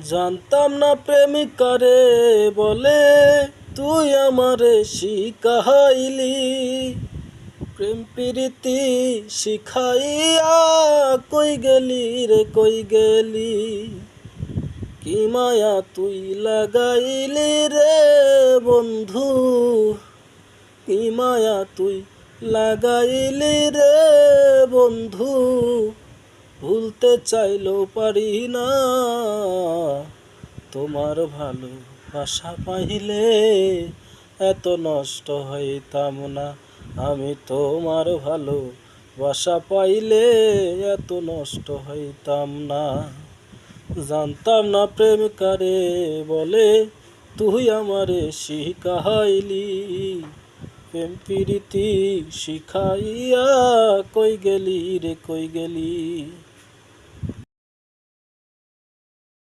জানতাম না প্রেমিকারে বলে, তুই আমারে শিখাইলি। প্রেম প্রীতি শিখাইয়া কই গেলি রে কই গেলি। কি মায়া তুই লাগাইলি রে বন্ধু, কি মায়া তুই লাগাইলি রে বন্ধু। ভুলতে চাইলেও পারি না, তোমার ভালোবাসা পাইলে এত নষ্ট হইতাম না। আমি তোমার ভালোবাসা পাইলে এত নষ্ট হইতাম না। জানতাম না প্রেম কারে বলে, তুই আমারে শিখাইলি। প্রেম প্রীতি শিখাইয়া কই গেলি রে কই গেলি।